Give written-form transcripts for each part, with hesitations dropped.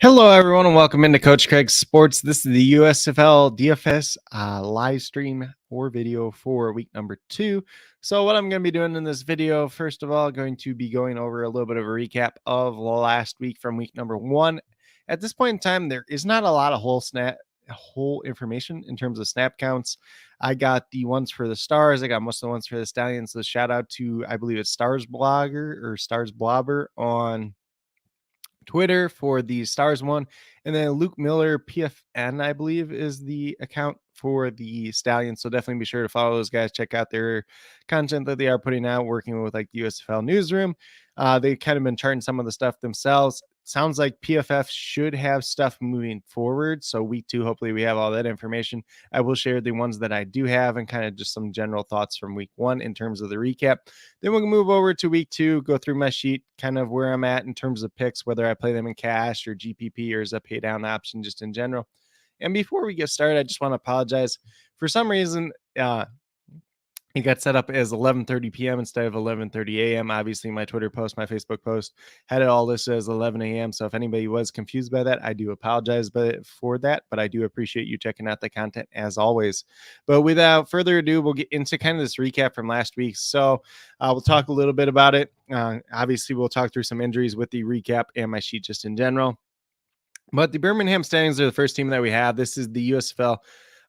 Hello, everyone, and welcome into Coach Craig's Sports. This is the USFL DFS live stream or video for week number 2. So what I'm going to be doing in this video, first of all, going to be going over a little bit of a recap of last week from week number 1. At this point in time, there is not a lot of whole information in terms of snap counts. I got the ones for the Stars. I got most of the ones for the Stallions. So shout out to, I believe it's Stars Blogger or Stars Blobber on Twitter for the Stars one, and then Luke Miller PFN, I believe, is the account for the Stallions. So definitely be sure to follow those guys. Check out their content that they are putting out, working with like the USFL newsroom. They kind of been charting some of the stuff themselves. Sounds like PFF should have stuff moving forward. So week 2, hopefully we have all that information. I will share the ones that I do have and kind of just some general thoughts from week 1 in terms of the recap. Then we'll move over to week 2, go through my sheet, kind of where I'm at in terms of picks, whether I play them in cash or GPP or as a pay down option just in general. And before we get started, I just want to apologize. For some reason, it got set up as 11:30 p.m. instead of 11:30 a.m. Obviously, my Twitter post, my Facebook post had it all listed as 11 a.m. So if anybody was confused by that, I do apologize for that. But I do appreciate you checking out the content as always. But without further ado, we'll get into kind of this recap from last week. So we'll talk a little bit about it. Obviously, we'll talk through some injuries with the recap and my sheet just in general. But the Birmingham Stallions are the first team that we have. This is the USFL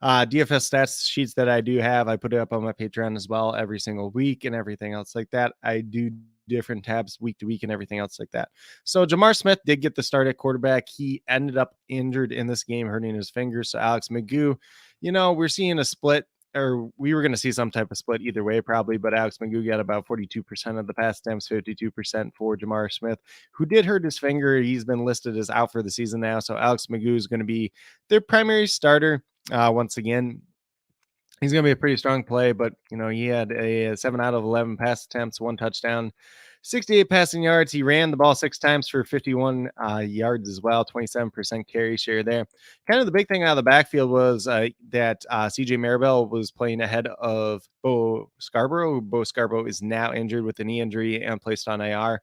DFS stats sheets that I do have. I put it up on my Patreon as well every single week and everything else like that. I do different tabs week to week and everything else like that. So Jamar Smith did get the start at quarterback. He ended up injured in this game, hurting his fingers. So Alex Magoo, we're seeing a split, or we were going to see some type of split either way probably, but Alex Magoo got about 42% of the pass attempts, 52% for Jamar Smith, who did hurt his finger. He's been listed as out for the season now. So Alex Magoo is going to be their primary starter. Once again, he's going to be a pretty strong play, but he had a 7 out of 11 pass attempts, 1 touchdown, 68 passing yards. He ran the ball 6 times for 51 yards as well, 27% carry share there. Kind of the big thing out of the backfield was that CJ Maribel was playing ahead of Bo Scarborough. Bo Scarborough is now injured with a knee injury and placed on IR.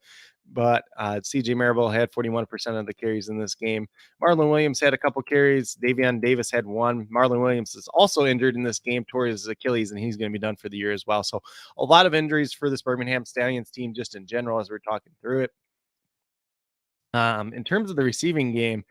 But CJ Maribel had 41% of the carries in this game. Marlon Williams had a couple carries. Davion Davis had 1. Marlon Williams is also injured in this game, tore his Achilles, and he's going to be done for the year as well. So a lot of injuries for this Birmingham Stallions team just in general as we're talking through it. In terms of the receiving game,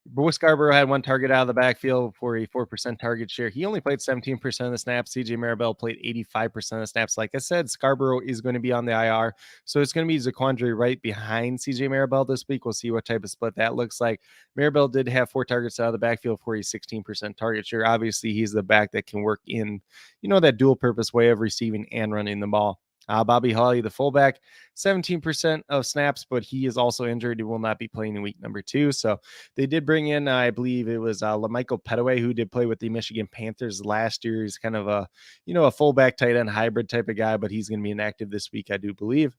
Bo Scarborough had 1 target out of the backfield for a 4% target share. He only played 17% of the snaps. CJ Maribel played 85% of the snaps. Like I said, Scarborough is going to be on the IR. So it's going to be Zaquandre right behind CJ Maribel this week. We'll see what type of split that looks like. Maribel did have 4 targets out of the backfield for a 16% target share. Obviously, he's the back that can work in, that dual purpose way of receiving and running the ball. Bobby Holly, the fullback, 17% of snaps, but he is also injured. He will not be playing in week number 2. So they did bring in, I believe it was LaMichael Petaway, who did play with the Michigan Panthers last year. He's kind of a fullback tight end hybrid type of guy, but he's going to be inactive this week, I do believe.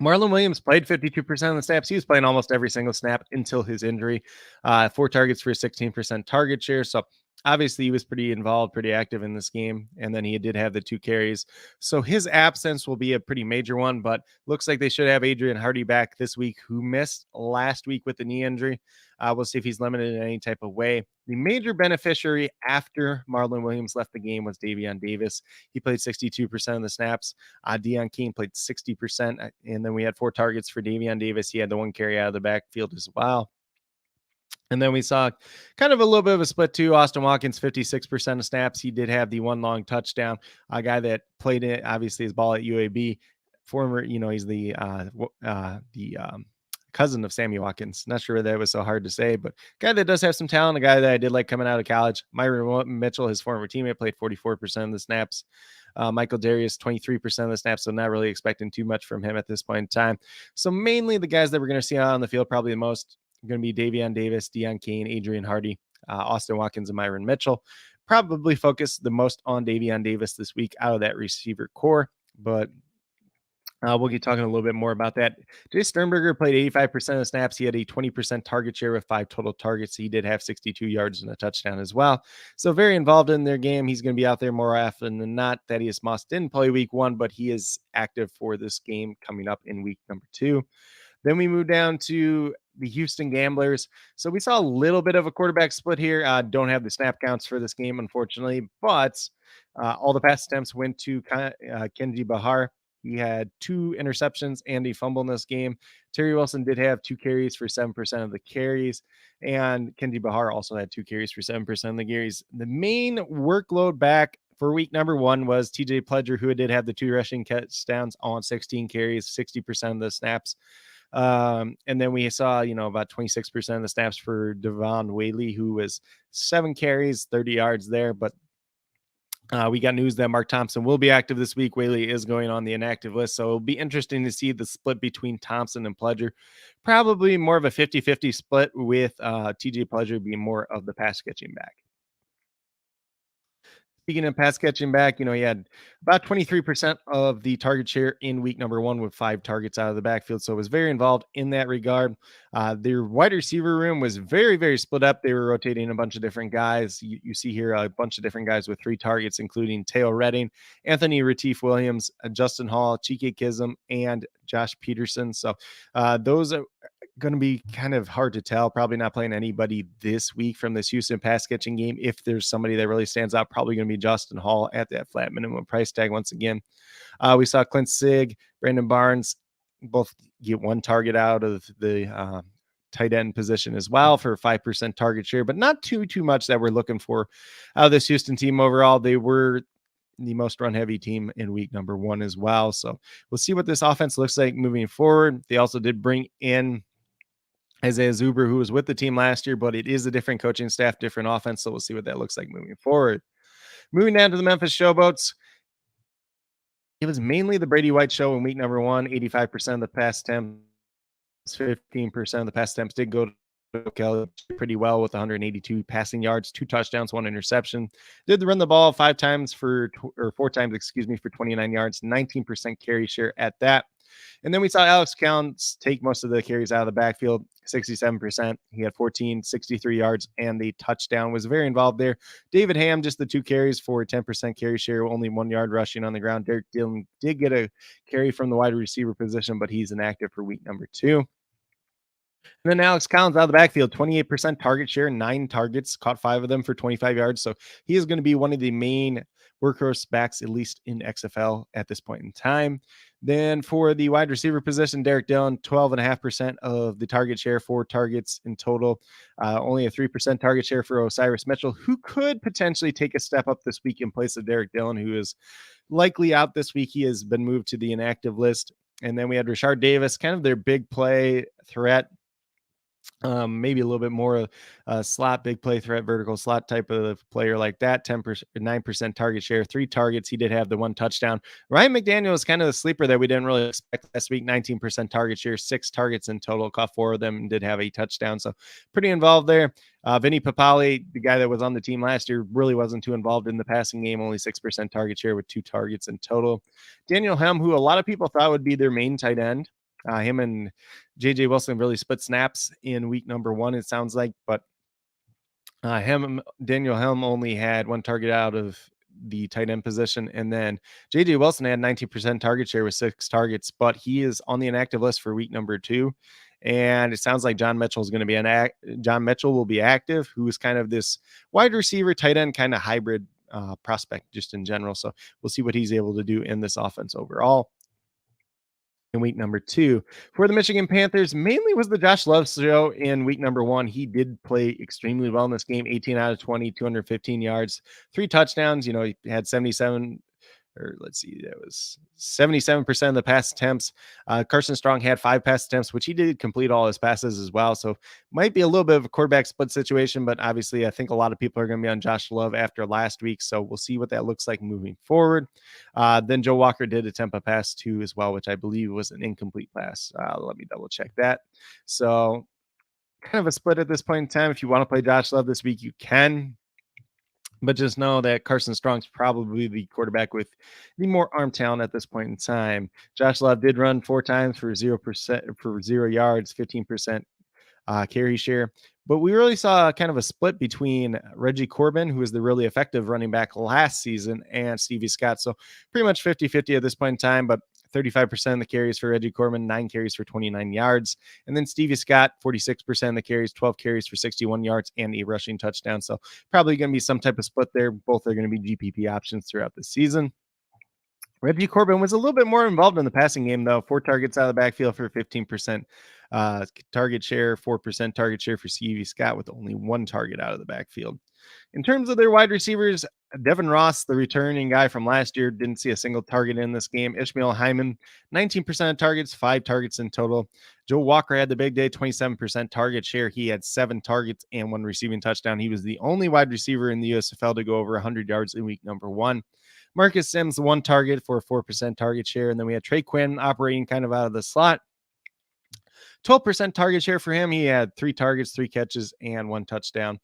Marlon Williams played 52% of the snaps. He was playing almost every single snap until his injury. 4 targets for a 16% target share. So obviously he was pretty involved, pretty active in this game. And then he did have the 2 carries. So his absence will be a pretty major one, but looks like they should have Adrian Hardy back this week, who missed last week with the knee injury. We'll see if he's limited in any type of way. The major beneficiary after Marlon Williams left the game was Davion Davis. He played 62% of the snaps. Deion King played 60%. And then we had 4 targets for Davion Davis. He had the 1 carry out of the backfield as well. And then we saw kind of a little bit of a split too. Austin Watkins, 56% of snaps. He did have the 1 long touchdown. A guy that played it, obviously, his ball at UAB. Former, he's the cousin of Sammy Watkins. Not sure that was so hard to say, but guy that does have some talent, a guy that I did like coming out of college. Myron Mitchell, his former teammate, played 44% of the snaps. Michael Darius, 23% of the snaps, so not really expecting too much from him at this point in time. So mainly the guys that we're going to see out on the field, probably the most, going to be Davion Davis, Deion Kane, Adrian Hardy, Austin Watkins, and Myron Mitchell. Probably focus the most on Davion Davis this week out of that receiver core, but we'll get talking a little bit more about that. Jay Sternberger played 85% of the snaps. He had a 20% target share with 5 total targets. He did have 62 yards and a touchdown as well. So very involved in their game. He's going to be out there more often than not. Thaddeus Moss didn't play week 1, but he is active for this game coming up in week number 2. Then we move down to the Houston Gamblers. So we saw a little bit of a quarterback split here. Don't have the snap counts for this game, unfortunately, but all the pass attempts went to Kenji Bahar. He had 2 interceptions and a fumble in this game. Terry Wilson did have 2 carries for 7% of the carries, and Kenji Bahar also had 2 carries for 7% of the carries. The main workload back for week number 1 was TJ Pledger, who did have the 2 rushing touchdowns on 16 carries, 60% of the snaps. And then we saw, about 26% of the snaps for Devon Whaley, who was 7 carries, 30 yards there. But we got news that Mark Thompson will be active this week. Whaley is going on the inactive list. So it'll be interesting to see the split between Thompson and Pledger. Probably more of a 50-50 split with TJ Pledger being more of the pass catching back. Speaking of pass catching back, he had about 23% of the target share in week number 1 with 5 targets out of the backfield. So it was very involved in that regard. Their wide receiver room was very, very split up. They were rotating a bunch of different guys. You see here a bunch of different guys with 3 targets, including Teo Redding, Anthony Retief Williams, Justin Hall, Chike Kism, and Josh Peterson. So those are going to be kind of hard to tell. Probably not playing anybody this week from this Houston pass catching game. If there's somebody that really stands out, probably going to be Justin Hall at that flat minimum price tag once again. We saw Clint Sig, Brandon Barnes both get 1 target out of the tight end position as well for 5% target share, but not too much that we're looking for out of this Houston team overall. They were the most run heavy team in week number 1 as well. So we'll see what this offense looks like moving forward. They also did bring in Isaiah Zuber, who was with the team last year, but it is a different coaching staff, different offense. So we'll see what that looks like moving forward. Moving down to the Memphis Showboats. It was mainly the Brady White show in week number 1. 85% of the pass attempts, 15% of the pass attempts did go to Kelly pretty well with 182 passing yards, 2 touchdowns, 1 interception. Did run the ball 4 times, for 29 yards, 19% carry share at that. And then we saw Alex Counts take most of the carries out of the backfield, 67%. He had 63 yards, and the touchdown was very involved there. David Ham, just the 2 carries for 10% carry share, only 1 yard rushing on the ground. Derek Dillon did get a carry from the wide receiver position, but he's inactive for week number 2. And then Alex Collins out of the backfield, 28% target share, 9 targets, caught 5 of them for 25 yards. So he is going to be one of the main workhorse backs, at least in XFL at this point in time. Then for the wide receiver position, Derek Dillon, 12.5% of the target share, 4 targets in total. Only a 3% target share for Osiris Mitchell, who could potentially take a step up this week in place of Derek Dillon, who is likely out this week. He has been moved to the inactive list. And then we had Rashard Davis, kind of their big play threat. Maybe a little bit more slot, big play threat, vertical slot type of player like that. 9% target share, 3 targets. He did have the 1 touchdown. Ryan McDaniel is kind of the sleeper that we didn't really expect last week. 19% target share, 6 targets in total, caught 4 of them and did have a touchdown. So pretty involved there. Vinny Papali, the guy that was on the team last year, really wasn't too involved in the passing game. Only 6% target share with 2 targets in total. Daniel Helm, who a lot of people thought would be their main tight end. Him and JJ Wilson really split snaps in week number 1, it sounds like, but Daniel Helm only had 1 target out of the tight end position, and then JJ Wilson had 19% target share with 6 targets, but he is on the inactive list for week number 2. And it sounds like John Mitchell will be active, who is kind of this wide receiver, tight end kind of hybrid prospect just in general. So we'll see what he's able to do in this offense overall. In week number 2 for the Michigan Panthers, mainly was the Josh Love show in week number 1. He did play extremely well in this game, 18 out of 20, 215 yards, 3 touchdowns. He had 77 or let's see, that was 77% of the pass attempts. Carson Strong had 5 pass attempts, which he did complete all his passes as well. So might be a little bit of a quarterback split situation, but obviously I think a lot of people are going to be on Josh Love after last week. So we'll see what that looks like moving forward. Then Joe Walker did attempt a pass too as well, which I believe was an incomplete pass. Let me double check that. So kind of a split at this point in time. If you want to play Josh Love this week, you can. But just know that Carson Strong's probably the quarterback with the more arm talent at this point in time. Josh Love did run 4 times for 0 yards, 15% carry share. But we really saw kind of a split between Reggie Corbin, who was the really effective running back last season, and Stevie Scott. So pretty much 50-50 at this point in time. But 35% of the carries for Reggie Corbin, 9 carries for 29 yards. And then Stevie Scott, 46% of the carries, 12 carries for 61 yards and a rushing touchdown. So probably going to be some type of split there. Both are going to be GPP options throughout the season. Reggie Corbin was a little bit more involved in the passing game, though. 4 targets out of the backfield for 15% target share, 4% target share for Stevie Scott with only 1 target out of the backfield. In terms of their wide receivers, Devin Ross, the returning guy from last year, didn't see a single target in this game. Ishmael Hyman, 19% of targets, 5 targets in total. Joe Walker had the big day, 27% target share. He had 7 targets and 1 receiving touchdown. He was the only wide receiver in the USFL to go over 100 yards in week number 1. Marcus Sims, 1 target for a 4% target share. And then we had Trey Quinn operating kind of out of the slot. 12% target share for him. He had 3 targets, 3 catches, and 1 touchdown.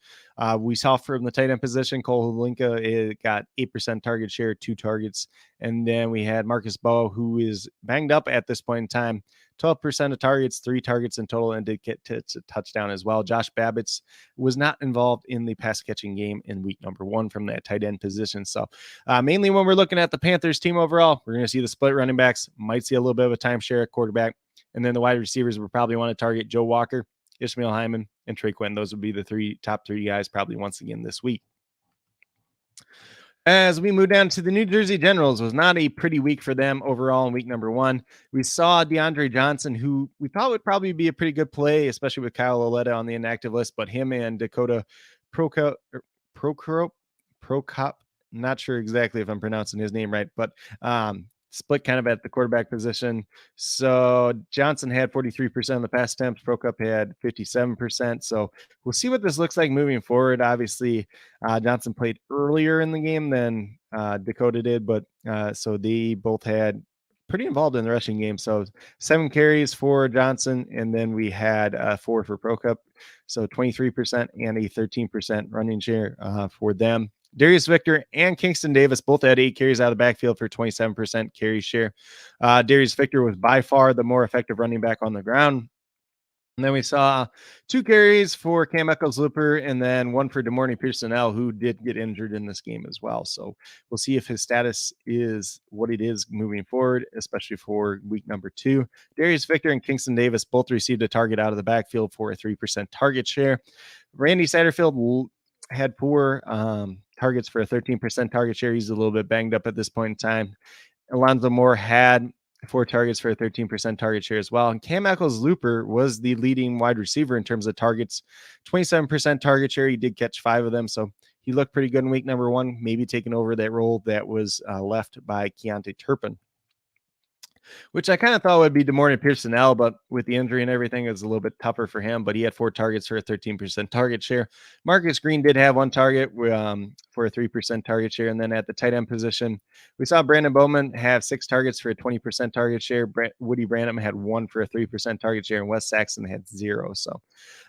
We saw from the tight end position, Cole Holinka got 8% target share, 2 targets. And then we had Marcus Bowe, who is banged up at this point in time. 12% of targets, 3 targets in total, and did get to a touchdown as well. Josh Babbitts was not involved in the pass catching game in week number 1 from that tight end position. So mainly when we're looking at the Panthers team overall, we're going to see the split running backs, might see a little bit of a timeshare at quarterback. And then the wide receivers will probably want to target Joe Walker, Ishmael Hyman, and Trey Quinn. Those would be the top three guys probably once again this week. As we move down to the New Jersey Generals, was not a pretty week for them overall in week number 1. We saw DeAndre Johnson, who we thought would probably be a pretty good play, especially with Kyle Oleta on the inactive list, but him and Dakota Prokop, not sure exactly if I'm pronouncing his name right, but split kind of at the quarterback position. So Johnson had 43% of the pass attempts. Prokop had 57%. So we'll see what this looks like moving forward. Obviously, Johnson played earlier in the game than Dakota did, but so they both had pretty involved in the rushing game. So 7 carries for Johnson, and then we had 4 for Prokop. So 23% and a 13% running share for them. Darius Victor and Kingston Davis both had 8 carries out of the backfield for 27% carry share. Darius Victor was by far the more effective running back on the ground. And then we saw 2 carries for Cam Eccles-Looper and then 1 for DeMorney Pearson-L, who did get injured in this game as well. So we'll see if his status is what it is moving forward, especially for week number 2. Darius Victor and Kingston Davis both received a target out of the backfield for a 3% target share. Randy Satterfield had 4 targets for a 13% target share. He's a little bit banged up at this point in time. Alonzo Moore had 4 targets for a 13% target share as well. And Cam Eccles-Looper was the leading wide receiver in terms of targets, 27% target share. He did catch 5 of them. So he looked pretty good in week number 1, maybe taking over that role that was left by Keontae Turpin, which I kind of thought would be DeMorney Pearson-L, but with the injury and everything, it was a little bit tougher for him, but he had 4 targets for a 13% target share. Marcus Green did have 1 target for a 3% target share. And then at the tight end position, we saw Brandon Bowman have 6 targets for a 20% target share. Woody Branham had 1 for a 3% target share, and Wes Saxon had 0. So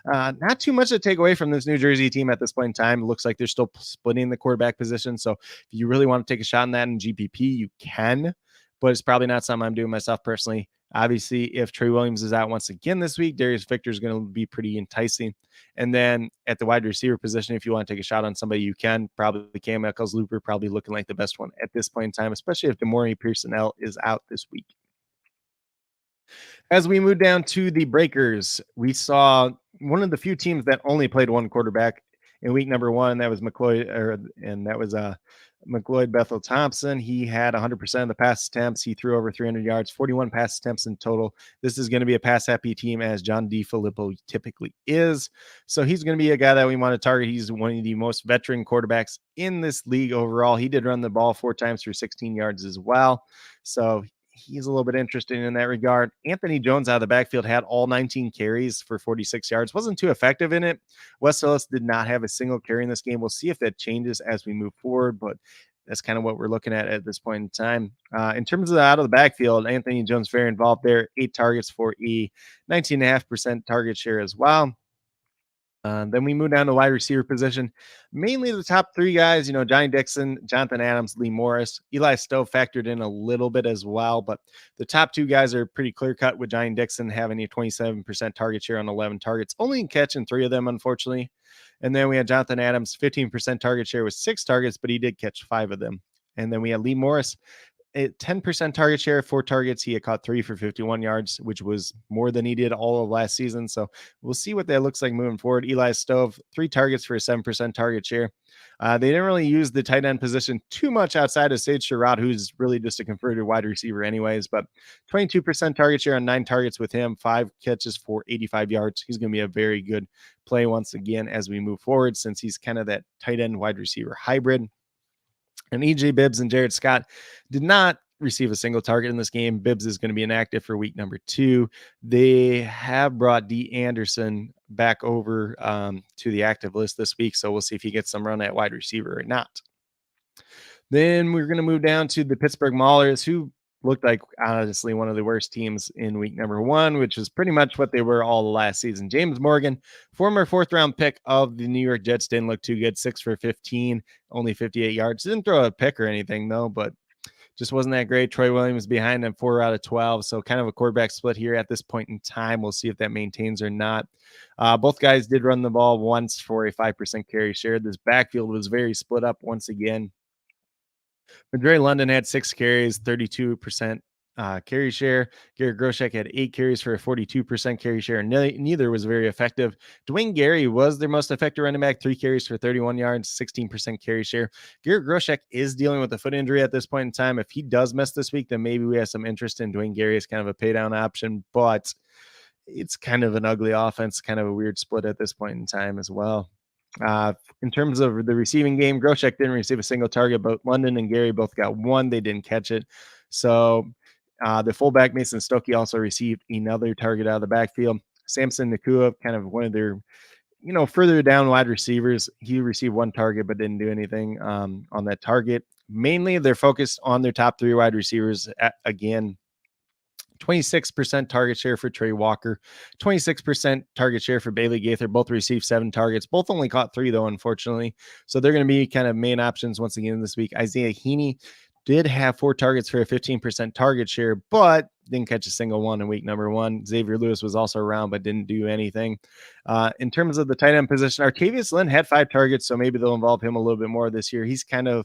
not too much to take away from this New Jersey team at this point in time. It looks like they're still splitting the quarterback position. So if you really want to take a shot on that in GPP, you can, but it's probably not something I'm doing myself personally. Obviously, if Trey Williams is out once again this week, Darius Victor is going to be pretty enticing. And then at the wide receiver position, if you want to take a shot on somebody, you can. Probably Cam Eccles-Looper, probably looking like the best one at this point in time, especially if DeMorney Pearson-L is out this week. As we move down to the breakers, we saw one of the few teams that only played 1 quarterback in week number 1. That was McLeod Bethel Thompson. He had 100% of the pass attempts. He threw over 300 yards, 41 pass attempts in total. This is going to be a pass happy team, as John DeFilippo typically is. So he's going to be a guy that we want to target. He's one of the most veteran quarterbacks in this league overall. He did run the ball 4 times for 16 yards as well. So he's a little bit interesting in that regard. Anthony Jones out of the backfield had all 19 carries for 46 yards. Wasn't too effective in it. Wes Ellis did not have a single carry in this game. We'll see if that changes as we move forward, but that's kind of what we're looking at this point in time. In terms of out of the backfield, Anthony Jones very involved there. 8 targets for a 19.5% target share as well. Then we move down to wide receiver position. Mainly the top 3 guys, Johnny Dixon, Jonathan Adams, Lee Morris. Eli Stove factored in a little bit as well, but the top 2 guys are pretty clear cut, with Johnny Dixon having a 27% target share on 11 targets, only catching 3 of them, unfortunately. And then we had Jonathan Adams, 15% target share with 6 targets, but he did catch 5 of them. And then we had Lee Morris, 10% target share, 4 targets. He had caught 3 for 51 yards, which was more than he did all of last season. So we'll see what that looks like moving forward. Eli Stove, 3 targets for a 7% target share. They didn't really use the tight end position too much outside of Sage Surratt, who's really just a converted wide receiver anyways, but 22% target share on 9 targets with him, 5 catches for 85 yards. He's going to be a very good play once again as we move forward, since he's kind of that tight end wide receiver hybrid. And EJ Bibbs and Jared Scott did not receive a single target in this game. Bibbs is going to be inactive for week number 2. They have brought D. Anderson back over to the active list this week, so we'll see if he gets some run at wide receiver or not. Then we're going to move down to the Pittsburgh Maulers, who looked like, honestly, one of the worst teams in week number 1, which is pretty much what they were all last season. James Morgan, former 4th-round pick of the New York Jets, didn't look too good. 6 for 15, only 58 yards. Didn't throw a pick or anything, though, but just wasn't that great. Troy Williams behind him, 4 out of 12. So kind of a quarterback split here at this point in time. We'll see if that maintains or not. Both guys did run the ball once for a 5% carry share. This backfield was very split up once again. Dre London had 6 carries, 32% carry share. Garrett Groshek had 8 carries for a 42% carry share. Neither was very effective. Dwayne Gary was their most effective running back, 3 carries for 31 yards, 16% carry share. Garrett Groshek is dealing with a foot injury at this point in time. If he does miss this week, then maybe we have some interest in Dwayne Gary as kind of a pay down option, but it's kind of an ugly offense, kind of a weird split at this point in time as well. In terms of the receiving game, Groshek didn't receive a single target, but London and Gary both got 1. They didn't catch it. So the fullback, Mason Stokey, also received another target out of the backfield. Samson Nakua, kind of one of their, further down wide receivers, he received 1 target, but didn't do anything on that target. Mainly, they're focused on their top 3 wide receivers. Again, 26% target share for Trey Walker, 26% target share for Bailey Gaither. Both received 7 targets. Both only caught 3, though, unfortunately. So they're going to be kind of main options once again this week. Isaiah Heaney did have 4 targets for a 15% target share, but didn't catch a single one in week number 1. Xavier Lewis was also around, but didn't do anything. In terms of the tight end position, Artavius Lynn had 5 targets, so maybe they'll involve him a little bit more this year. He's kind of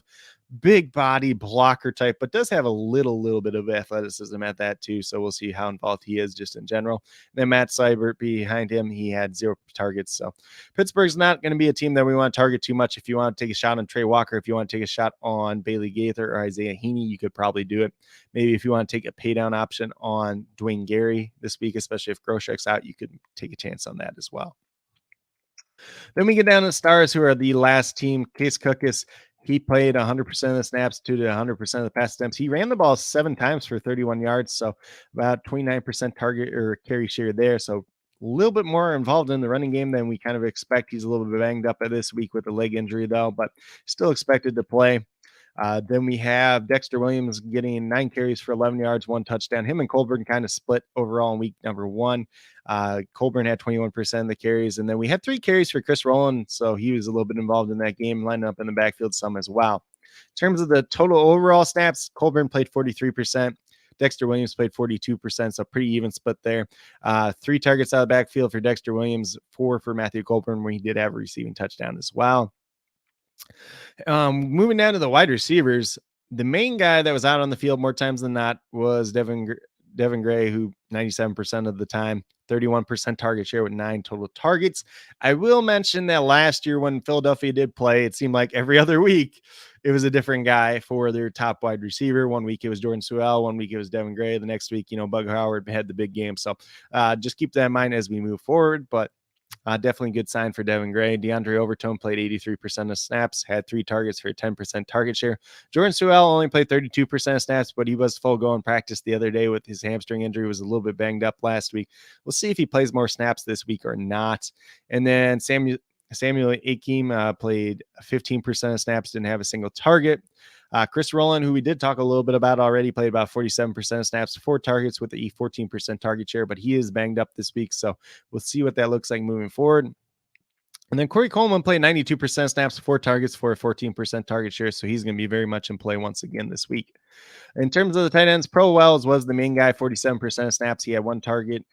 big body blocker type, but does have a little bit of athleticism at that too. So we'll see how involved he is just in general. And then Matt Seibert behind him, he had 0 targets. So Pittsburgh's not going to be a team that we want to target too much. If you want to take a shot on Trey Walker, if you want to take a shot on Bailey Gaither or Isaiah Heaney, you could probably do it. Maybe if you want to take a pay down option on Dwayne Gary this week, especially if Groshek's out, you could take a chance on that as well. Then we get down to the Stars, who are the last team. Case Cookus, he played 100% of the snaps, 2 to 100% of the pass attempts. He ran the ball 7 times for 31 yards, so about 29% target or carry share there. So a little bit more involved in the running game than we kind of expect. He's a little bit banged up this week with a leg injury, though, but still expected to play. Then we have Dexter Williams getting 9 carries for 11 yards, 1 touchdown. Him and Colburn kind of split overall in week number 1. Colburn had 21% of the carries. And then we had 3 carries for Chris Rowland, so he was a little bit involved in that game, lining up in the backfield some as well. In terms of the total overall snaps, Colburn played 43%. Dexter Williams played 42%, so pretty even split there. 3 targets out of the backfield for Dexter Williams, 4 for Matthew Colburn, where he did have a receiving touchdown as well. Moving down to the wide receivers, the main guy that was out on the field more times than not was Devin Gray, who 97% of the time, 31% target share with 9 total targets. I will mention that last year when Philadelphia did play, it seemed like every other week it was a different guy for their top wide receiver. One week it was Jordan Sewell, one week it was Devin Gray. The next week, Bug Howard had the big game. So just keep that in mind as we move forward. But definitely a good sign for Devin Gray. DeAndre Overton played 83% of snaps, had 3 targets for a 10% target share. Jordan Sewell only played 32% of snaps, but he was full go in practice the other day with his hamstring injury. Was a little bit banged up last week. We'll see if he plays more snaps this week or not. And then Samuel Akeem played 15% of snaps, didn't have a single target. Chris Rowland, who we did talk a little bit about already, played about 47% of snaps, 4 targets with a 14% target share, but he is banged up this week. So we'll see what that looks like moving forward. And then Corey Coleman played 92% snaps, 4 targets for a 14% target share. So he's going to be very much in play once again this week. In terms of the tight ends, Pro Wells was the main guy, 47% of snaps. He had 1 target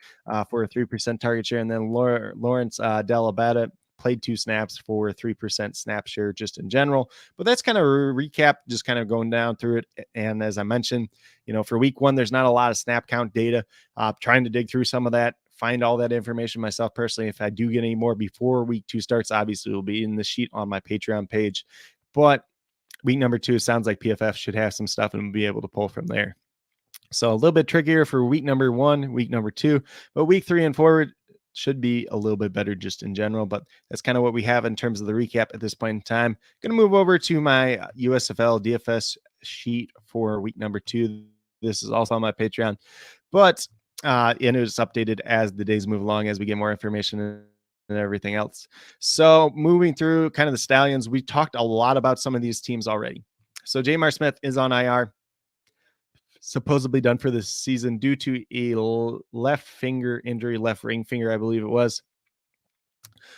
for a 3% target share. And then Lawrence Delabata played 2 snaps for 3% snap share just in general. But that's kind of a recap, just kind of going down through it. And as I mentioned, for week 1, there's not a lot of snap count data. Trying to dig through some of that, find all that information myself personally. If I do get any more before week 2 starts, obviously it will be in the sheet on my Patreon page. But week number 2 sounds like PFF should have some stuff and be able to pull from there. So a little bit trickier for week number 1, week number 2, but week 3 and forward should be a little bit better just in general. But that's kind of what we have in terms of the recap at this point in time. Going to move over to my USFL DFS sheet for week number 2. This is also on my Patreon, but and it was updated as the days move along, as we get more information and everything else. So moving through kind of the Stallions, we talked a lot about some of these teams already. So Jamar Smith is on IR, supposedly done for this season due to a left finger injury, left ring finger, I believe it was.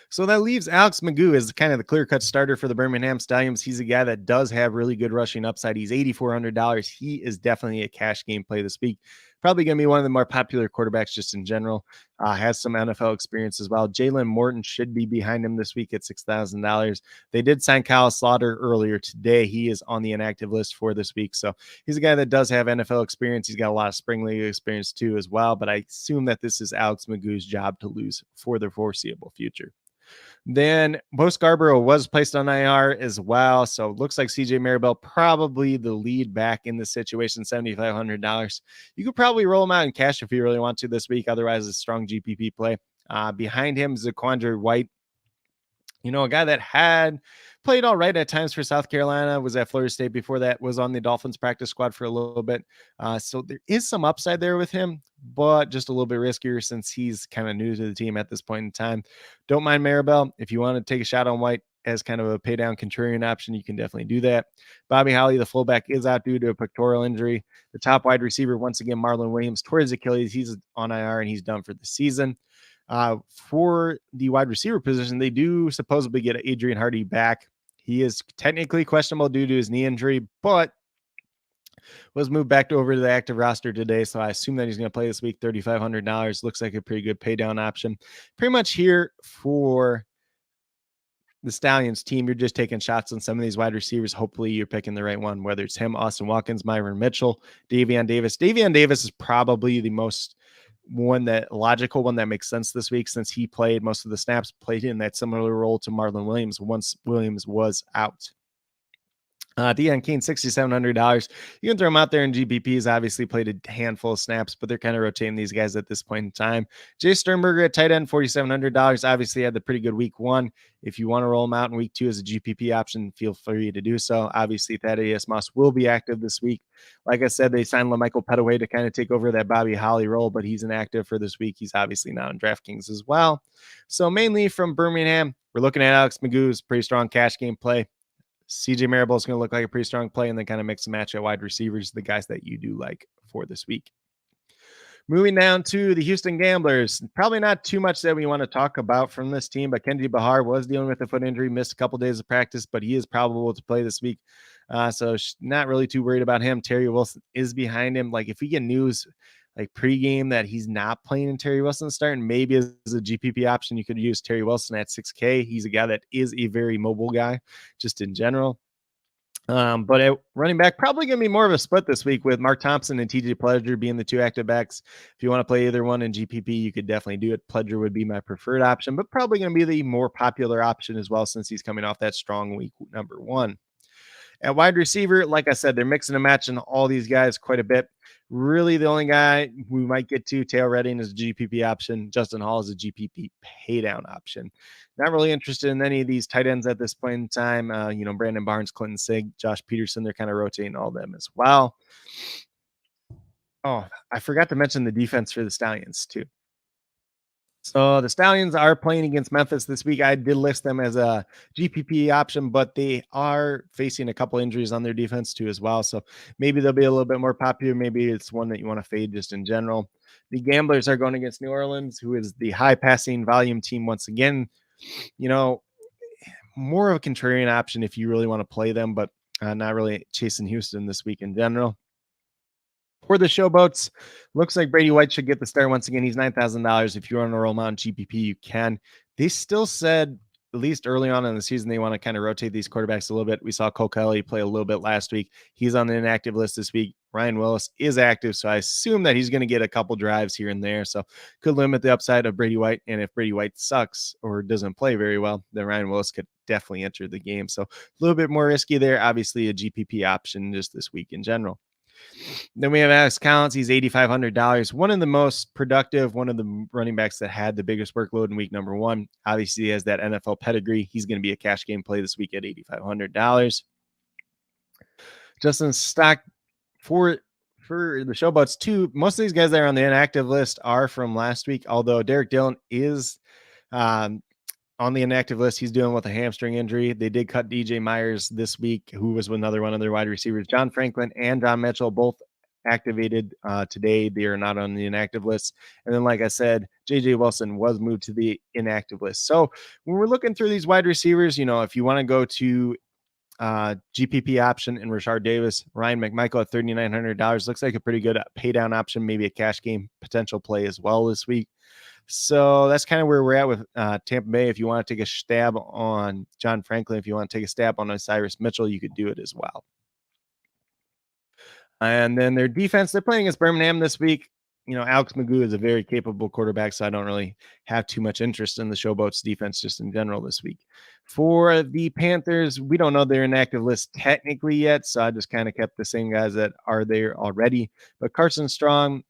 So that leaves Alex Magoo as kind of the clear-cut starter for the Birmingham Stallions. He's a guy that does have really good rushing upside. He's $8,400. He is definitely a cash game play this week. Probably going to be one of the more popular quarterbacks just in general. Has some NFL experience as well. Jalen Morton should be behind him this week at $6,000. They did sign Kyle Slaughter earlier today. He is on the inactive list for this week. So he's a guy that does have NFL experience. He's got a lot of spring league experience too as well. But I assume that this is Alex Magoo's job to lose for the foreseeable future. Then Bo Scarborough was placed on IR as well. So it looks like CJ Maribel probably the lead back in this situation, $7,500. You could probably roll him out in cash if you really want to this week. Otherwise, a strong GPP play. Behind him is Zaquandre White. A guy that had played all right at times for South Carolina, was at Florida State before that, was on the Dolphins practice squad for a little bit. So there is some upside there with him, but just a little bit riskier since he's kind of new to the team at this point in time. Don't mind Maribel. If you want to take a shot on White as kind of a pay down contrarian option, you can definitely do that. Bobby Holly, the fullback, is out due to a pectoral injury. The top wide receiver, once again, Marlon Williams, tore his Achilles. He's on IR and he's done for the season. For the wide receiver position, they do supposedly get Adrian Hardy back. He is technically questionable due to his knee injury, but was moved back over to the active roster today. So I assume that he's going to play this week. $3,500 looks like a pretty good pay down option. Pretty much here for the Stallions team, you're just taking shots on some of these wide receivers. Hopefully you're picking the right one, whether it's him, Austin Watkins, Myron Mitchell, Davion Davis. Davion Davis is probably the most logical one that makes sense this week, since he played most of the snaps, played in that similar role to Marlon Williams once Williams was out. Deion Kane, $6,700. You can throw him out there in GPP. He's obviously played a handful of snaps, but they're kind of rotating these guys at this point in time. Jay Sternberger at tight end, $4,700. Obviously had the pretty good week 1. If you want to roll him out in week 2 as a GPP option, feel free to do so. Obviously, Thaddeus Moss will be active this week. Like I said, they signed LaMichael Pettaway to kind of take over that Bobby Holly role, but he's inactive for this week. He's obviously now in DraftKings as well. So mainly from Birmingham, we're looking at Alex Magoo's pretty strong cash game play. CJ Maribel is going to look like a pretty strong play, and then kind of mix and match at wide receivers, the guys that you do like for this week. Moving down to the Houston Gamblers, probably not too much that we want to talk about from this team, but Kenji Bahar was dealing with a foot injury, missed a couple days of practice, but he is probable to play this week. So not really too worried about him. Terry Wilson is behind him. Like if we get news like pregame that he's not playing and Terry Wilson starting, maybe as a GPP option, you could use Terry Wilson at $6K. He's a guy that is a very mobile guy just in general. But at running back, probably going to be more of a split this week with Mark Thompson and TJ Pledger being the two active backs. If you want to play either one in GPP, you could definitely do it. Pledger would be my preferred option, but probably going to be the more popular option as well, since he's coming off that strong week number 1. At wide receiver, like I said, they're mixing and matching all these guys quite a bit. Really, the only guy we might get to, Tail Redding, is a GPP option. Justin Hall is a GPP paydown option. Not really interested in any of these tight ends at this point in time. Brandon Barnes, Clinton Sig, Josh Peterson, they're kind of rotating all of them as well. Oh, I forgot to mention the defense for the Stallions too. So the Stallions are playing against Memphis this week. I did list them as a GPP option, but they are facing a couple injuries on their defense too as well. So maybe they'll be a little bit more popular. Maybe it's one that you want to fade just in general. The Gamblers are going against New Orleans, who is the high passing volume team once again. More of a contrarian option if you really want to play them, but not really chasing Houston this week in general. For the Showboats, looks like Brady White should get the start once again. He's $9,000. If you want to roll him out in GPP, you can. They still said at least early on in the season, they want to kind of rotate these quarterbacks a little bit. We saw Cole Kelly play a little bit last week. He's on the inactive list this week. Ryan Willis is active, so I assume that he's going to get a couple drives here and there. So could limit the upside of Brady White. And if Brady White sucks or doesn't play very well, then Ryan Willis could definitely enter the game. So a little bit more risky there. Obviously, a GPP option just this week in general. Then we have Alex Collins. He's $8,500. One of the most productive, one of the running backs that had the biggest workload in week number 1. Obviously, he has that NFL pedigree. He's going to be a cash game play this week at $8,500. Justin Stock for the showboats too. Most of these guys that are on the inactive list are from last week, although Derek Dillon is on the inactive list. He's dealing with a hamstring injury. They did cut DJ Myers this week, who was another one of their wide receivers. John Franklin and Don Mitchell both activated today. They are not on the inactive list. And then, like I said, JJ Wilson was moved to the inactive list. So when we're looking through these wide receivers, if you want to go to GPP option and Rashard Davis, Ryan McMichael at $3,900 looks like a pretty good pay down option, maybe a cash game potential play as well this week. So that's kind of where we're at with Tampa Bay. If you want to take a stab on John Franklin, if you want to take a stab on Cyrus Mitchell, you could do it as well. And then their defense, they're playing against Birmingham this week. Alex Magoo is a very capable quarterback, so I don't really have too much interest in the Showboats defense just in general this week. For the Panthers, we don't know their inactive list technically yet, so I just kind of kept the same guys that are there already. But Carson Strong,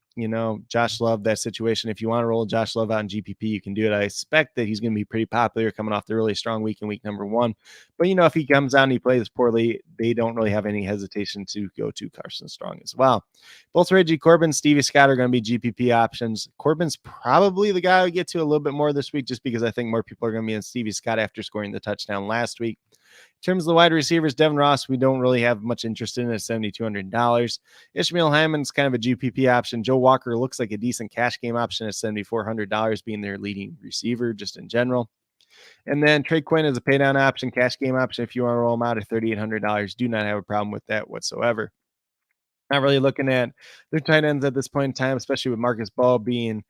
Josh Love, that situation. If you want to roll Josh Love out in GPP, you can do it. I expect that he's going to be pretty popular coming off the really strong week in week number 1. But, if he comes out and he plays poorly, they don't really have any hesitation to go to Carson Strong as well. Both Reggie Corbin, Stevie Scott are going to be GPP options. Corbin's probably the guy I get to a little bit more this week just because I think more people are going to be on Stevie Scott after scoring the touchdown last week. In terms of the wide receivers, Devin Ross, we don't really have much interest in at $7,200. Ishmael Hammond's kind of a GPP option. Joe Walker looks like a decent cash game option at $7,400, being their leading receiver just in general. And then Trey Quinn is a pay down option, cash game option. If you want to roll them out at $3,800, do not have a problem with that whatsoever. Not really looking at their tight ends at this point in time, especially with Marcus Ball being,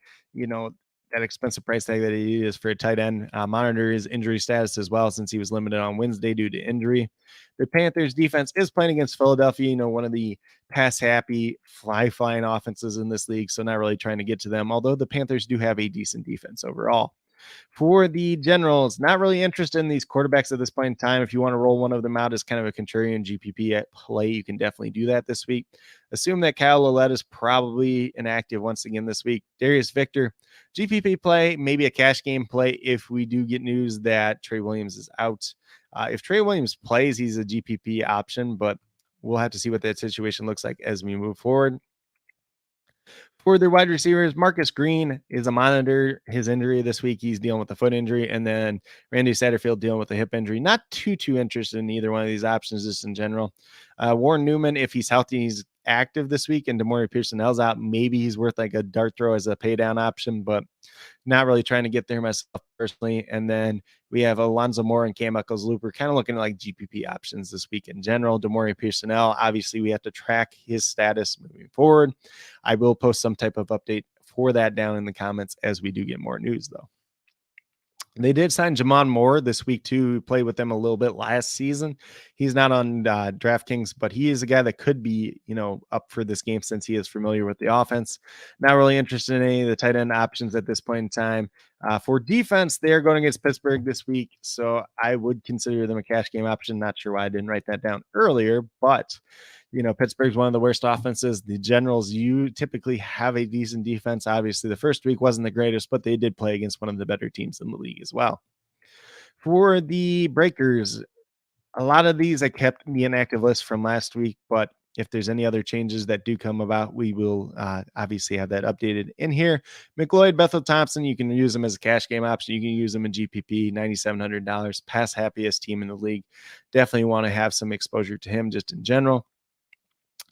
that expensive price tag that he is for a tight end. Monitor his injury status as well, since he was limited on Wednesday due to injury. The Panthers defense is playing against Philadelphia, one of the pass happy, flying offenses in this league. So not really trying to get to them, although the Panthers do have a decent defense overall. For the Generals, not really interested in these quarterbacks at this point in time. If you want to roll one of them out as kind of a contrarian GPP at play, you can definitely do that this week. Assume that Kyle Ouellette is probably inactive once again this week. Darius Victor, GPP play, maybe a cash game play if we do get news that Trey Williams is out. If Trey Williams plays, he's a GPP option, but we'll have to see what that situation looks like as we move forward. For their wide receivers, Marcus Green is a monitor his injury this week. He's dealing with a foot injury. And then Randy Satterfield dealing with a hip injury. Not too interested in either one of these options just in general. Warren Newman, if he's healthy, he's active this week. And DeMaurice Pearsonell's out. Maybe he's worth like a dart throw as a pay down option, but not really trying to get there myself personally. And then we have Alonzo Moore and Cam Eccles-Looper kind of looking at like GPP options this week in general. DeMaurice Pearsonell, obviously we have to track his status moving forward. I will post some type of update for that down in the comments as we do get more news though. They did sign Jamon Moore this week too, who played with them a little bit last season. He's not on DraftKings, but he is a guy that could be, up for this game since he is familiar with the offense. Not really interested in any of the tight end options at this point in time. For defense, they're going against Pittsburgh this week, so I would consider them a cash game option. Not sure why I didn't write that down earlier, but Pittsburgh's one of the worst offenses. The Generals, you typically have a decent defense. Obviously, the first week wasn't the greatest, but they did play against one of the better teams in the league as well. For the Breakers, a lot of these I kept in the inactive list from last week, but if there's any other changes that do come about, we will obviously have that updated in here. McLeod, Bethel Thompson, you can use them as a cash game option. You can use them in GPP, $9,700. Pass happiest team in the league. Definitely want to have some exposure to him just in general.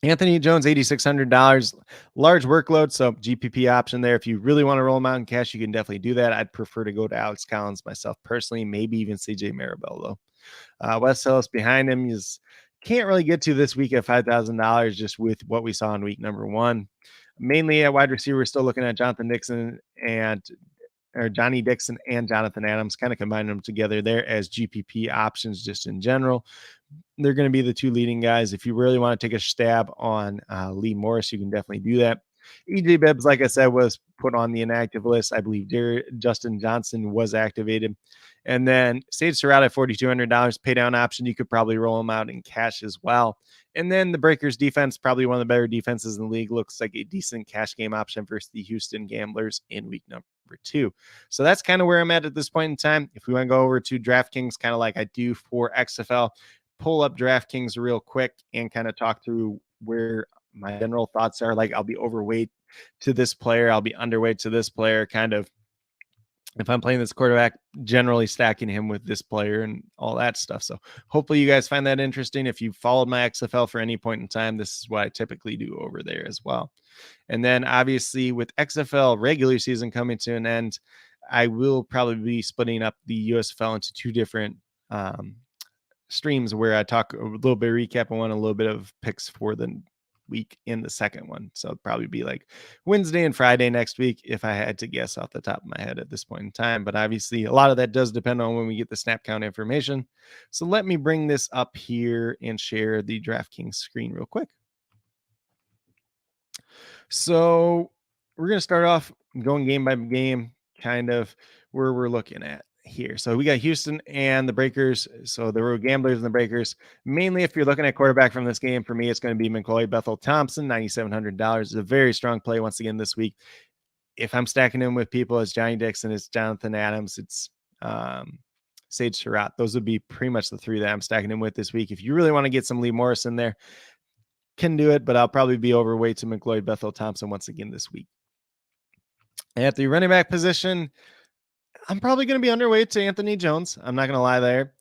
Anthony Jones, $8,600, large workload. So GPP option there. If you really want to roll him out in cash, you can definitely do that. I'd prefer to go to Alex Collins myself personally, maybe even CJ Maribel though. Wes Ellis behind him is can't really get to this week at $5,000 just with what we saw in week number 1. Mainly at wide receiver, we're still looking at Jonathan Nixon and or Johnny Dixon and Jonathan Adams, kind of combining them together there as GPP options just in general. They're going to be the two leading guys. If you really want to take a stab on Lee Morris, you can definitely do that. EJ Bibbs, like I said, was put on the inactive list. I believe Justin Johnson was activated. And then Sage Surratt at $4,200 pay down option. You could probably roll him out in cash as well. And then the Breakers defense, probably one of the better defenses in the league, looks like a decent cash game option versus the Houston Gamblers in week number 2. So that's kind of where I'm at this point in time. If we want to go over to DraftKings, kind of like I do for XFL, pull up DraftKings real quick and kind of talk through where my general thoughts are. Like, I'll be overweight to this player, I'll be underweight to this player, kind of if I'm playing this quarterback, generally stacking him with this player and all that stuff. So hopefully you guys find that interesting. If you followed my XFL for any point in time, this is what I typically do over there as well. And then obviously with XFL regular season coming to an end, I will probably be splitting up the USFL into two different streams where I talk a little bit of recap on one, a little bit of picks for the week in the second one. So it'll probably be like Wednesday and Friday next week if I had to guess off the top of my head at this point in time. But obviously a lot of that does depend on when we get the snap count information. So let me bring this up here and share the DraftKings screen real quick. So we're going to start off going game by game, kind of where we're looking at here. So we got Houston and the Breakers. So the road gamblers and the Breakers. Mainly, if you're looking at quarterback from this game, for me, it's going to be McCoy Bethel Thompson, $9,700. Is a very strong play once again this week. If I'm stacking him with people, it's Johnny Dixon, it's Jonathan Adams, it's Sage Surratt. Those would be pretty much the three that I'm stacking him with this week. If you really want to get some Lee Morris in there, can do it, but I'll probably be overweight to McLeod Bethel Thompson once again this week. At the running back position, I'm probably going to be underweight to Anthony Jones. I'm not going to lie there.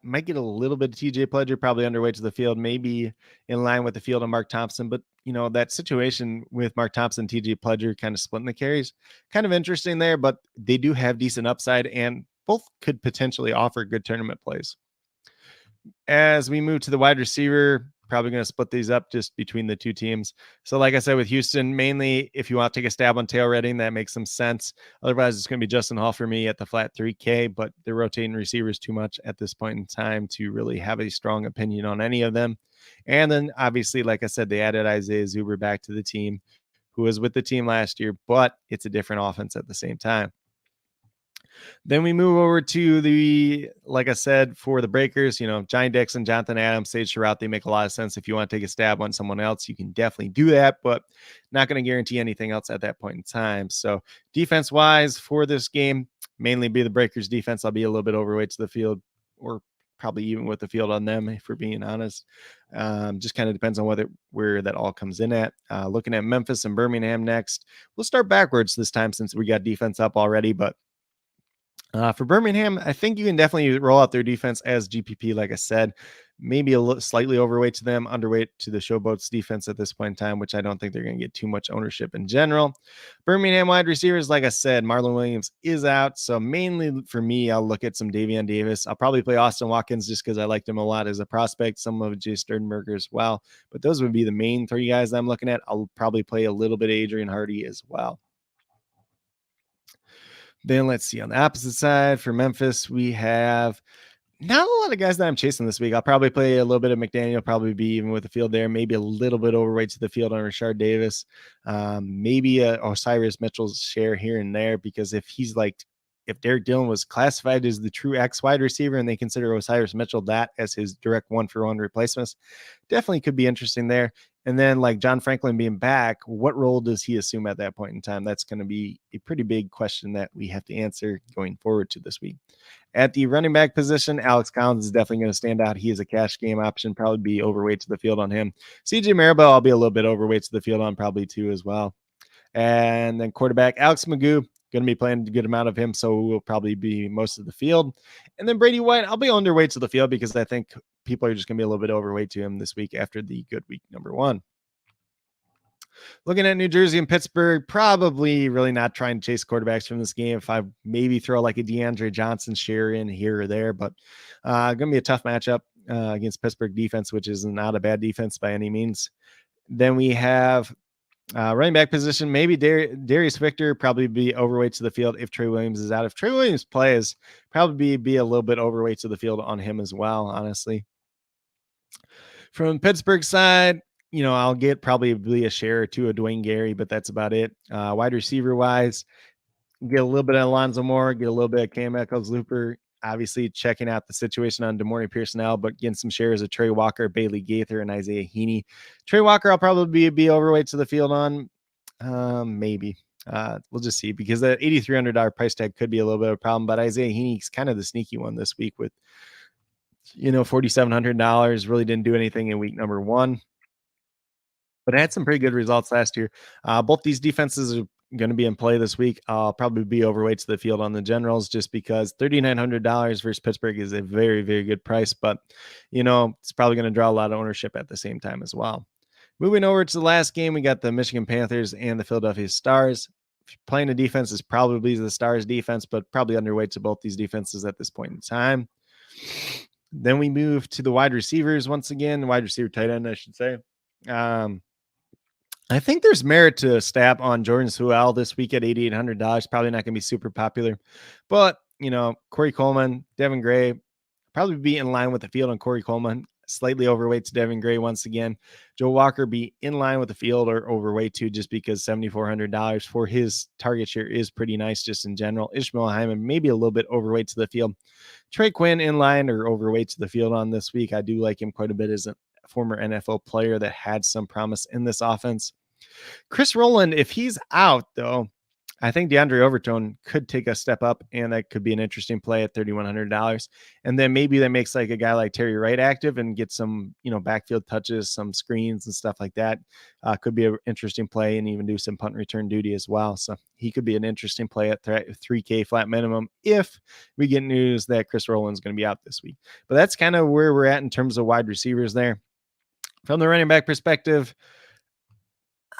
Might get a little bit of TJ Pledger, probably underweight to the field, maybe in line with the field of Mark Thompson. But, you know, that situation with Mark Thompson, TJ Pledger kind of splitting the carries, kind of interesting there, but they do have decent upside and both could potentially offer good tournament plays. As we move to the wide receiver, probably going to split these up just between the two teams. So like I said, with Houston, mainly if you want to take a stab on Tail Redding, that makes some sense. Otherwise, it's going to be Justin Hall for me at the flat 3K, but they're rotating receivers too much at this point in time to really have a strong opinion on any of them. And then obviously, like I said, they added Isaiah Zuber back to the team, who was with the team last year, but it's a different offense at the same time. Then we move over to the, like I said, for the Breakers, you know, Johnny Dixon, Jonathan Adams, Sage Surratt, they make a lot of sense. If you want to take a stab on someone else, you can definitely do that, but not going to guarantee anything else at that point in time. So defense-wise for this game, mainly be the Breakers defense. I'll be a little bit overweight to the field, or probably even with the field on them, if we're being honest. Just kind of depends on where that all comes in at. Looking at Memphis and Birmingham next. We'll start backwards this time since we got defense up already, but for Birmingham, I think you can definitely roll out their defense as GPP, like I said. Maybe a little slightly overweight to them, underweight to the Showboats defense at this point in time, which I don't think they're going to get too much ownership in general. Birmingham wide receivers, like I said, Marlon Williams is out. So mainly for me, I'll look at some Davion Davis. I'll probably play Austin Watkins just because I liked him a lot as a prospect, some of Jay Sternberger as well. But those would be the main three guys I'm looking at. I'll probably play a little bit of Adrian Hardy as well. Then let's see on the opposite side for Memphis, we have not a lot of guys that I'm chasing this week. I'll probably play a little bit of McDaniel, probably be even with the field there, maybe a little bit overweight to the field on Rashard Davis, maybe a Osiris Mitchell's share here and there, because if Derek Dillon was classified as the true X wide receiver and they consider Osiris Mitchell that as his direct 1-for-1 replacements, definitely could be interesting there. And then like John Franklin being back, what role does he assume at that point in time? That's going to be a pretty big question that we have to answer going forward to this week. At the running back position, Alex Collins is definitely going to stand out. He is a cash game option, probably be overweight to the field on him. CJ Maribel, I'll be a little bit overweight to the field on probably too as well. And then quarterback, Alex Magoo, going to be playing a good amount of him, so will probably be most of the field. And then Brady White, I'll be underweight to the field because I think people are just going to be a little bit overweight to him this week after the good week number 1. Looking at New Jersey and Pittsburgh, probably really not trying to chase quarterbacks from this game. If I maybe throw like a DeAndre Johnson share in here or there, but going to be a tough matchup against Pittsburgh defense, which is not a bad defense by any means. Then we have Running back position, maybe Darius Victor probably be overweight to the field if Trey Williams is out. If Trey Williams plays, probably be a little bit overweight to the field on him as well, honestly. From Pittsburgh side, I'll get probably a share or two of Dwayne Gary, but that's about it. Wide receiver wise, get a little bit of Alonzo Moore, get a little bit of Cam Echols-Looper. Obviously, checking out the situation on De'Mornay Pierson-El, but getting some shares of Trey Walker, Bailey Gaither, and Isaiah Heaney. Trey Walker, I'll probably be overweight to the field on. Maybe. We'll just see, because that $8,300 price tag could be a little bit of a problem. But Isaiah Heaney's kind of the sneaky one this week with, $4,700. Really didn't do anything in week number 1, but had some pretty good results last year. Both these defenses are going to be in play this week. I'll probably be overweight to the field on the Generals, just because $3,900 versus Pittsburgh is a very, very good price. But, it's probably going to draw a lot of ownership at the same time as well. Moving over to the last game, we got the Michigan Panthers and the Philadelphia Stars. Playing the defense is probably the Stars defense, but probably underweight to both these defenses at this point in time. Then we move to the wide receivers once again, wide receiver tight end, I should say. I think there's merit to stab on Jordan Sewell this week at $8,800. Probably not going to be super popular, but Corey Coleman, Devin Gray, probably be in line with the field on Corey Coleman. Slightly overweight to Devin Gray once again. Joe Walker be in line with the field or overweight too, just because $7,400 for his target share is pretty nice just in general. Ishmael Hyman maybe a little bit overweight to the field. Trey Quinn in line or overweight to the field on this week. I do like him quite a bit as a former NFL player that had some promise in this offense. Chris Rowland, if he's out though, I think DeAndre Overton could take a step up, and that could be an interesting play at $3,100. And then maybe that makes like a guy like Terry Wright active and get some, backfield touches, some screens and stuff like that. Could be an interesting play, and even do some punt return duty as well. So he could be an interesting play at 3K flat minimum if we get news that Chris Rowland's going to be out this week. But that's kind of where we're at in terms of wide receivers there. From the running back perspective,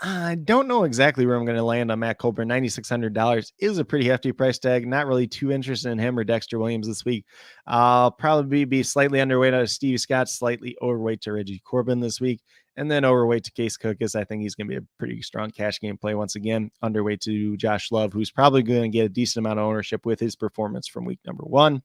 I don't know exactly where I'm going to land on Matt Colburn. $9,600 is a pretty hefty price tag. Not really too interested in him or Dexter Williams this week. I'll probably be slightly underweight to Stevie Scott, slightly overweight to Reggie Corbin this week, and then overweight to Case Cookis. I think he's going to be a pretty strong cash game play once again. Underweight to Josh Love, who's probably going to get a decent amount of ownership with his performance from week number 1.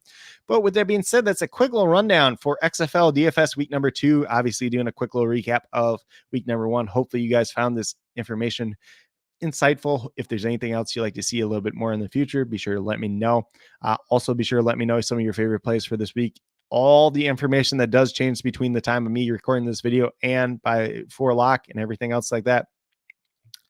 But with that being said, that's a quick little rundown for XFL DFS week number 2. Obviously doing a quick little recap of week number 1. Hopefully you guys found this information insightful. If there's anything else you'd like to see a little bit more in the future, be sure to let me know. Also, be sure to let me know some of your favorite plays for this week. All the information that does change between the time of me recording this video and by 4 lock and everything else like that,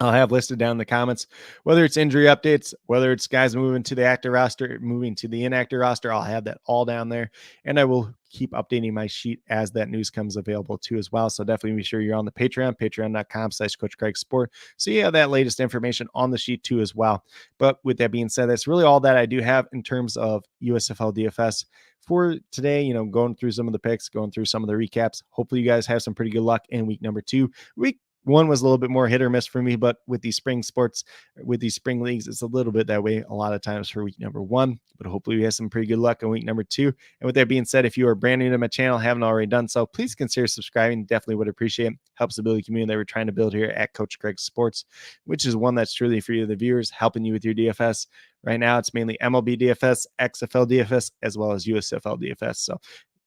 I'll have listed down in the comments, whether it's injury updates, whether it's guys moving to the active roster, moving to the inactive roster. I'll have that all down there, and I will keep updating my sheet as that news comes available too as well. So definitely be sure you're on the Patreon, patreon.com/Coach Craig Sport. So you have that latest information on the sheet too as well. But with that being said, that's really all that I do have in terms of USFL DFS for today. Going through some of the picks, going through some of the recaps. Hopefully you guys have some pretty good luck in week number 2. Week 1 was a little bit more hit or miss for me, but with these spring sports, with these spring leagues, it's a little bit that way a lot of times for week number 1, but hopefully we have some pretty good luck in week number 2. And with that being said, if you are brand new to my channel, haven't already done so, please consider subscribing. Definitely would appreciate it. Helps the building community that we're trying to build here at Coach Craig Sports, which is one that's truly for you, the viewers, helping you with your DFS. Right now, it's mainly MLB DFS, XFL DFS, as well as USFL DFS. So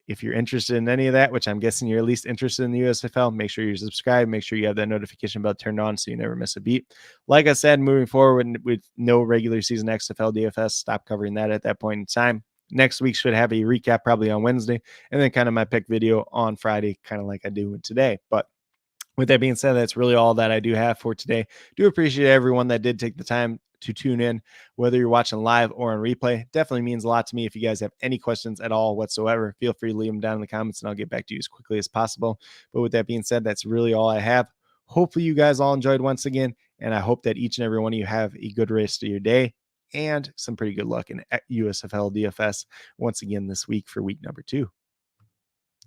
if you're interested in any of that, which I'm guessing you're at least interested in the USFL, make sure you're subscribed. Make sure you have that notification bell turned on so you never miss a beat. Like I said, moving forward with no regular season XFL DFS, stop covering that at that point in time. Next week should have a recap probably on Wednesday, and then kind of my pick video on Friday, kind of like I do today. But with that being said, that's really all that I do have for today. Do appreciate everyone that did take the time to tune in, whether you're watching live or on replay. Definitely means a lot to me. If you guys have any questions at all whatsoever, feel free to leave them down in the comments and I'll get back to you as quickly as possible. But with that being said, that's really all I have. Hopefully you guys all enjoyed once again, and I hope that each and every one of you have a good rest of your day and some pretty good luck in USFL DFS once again this week for week number 2.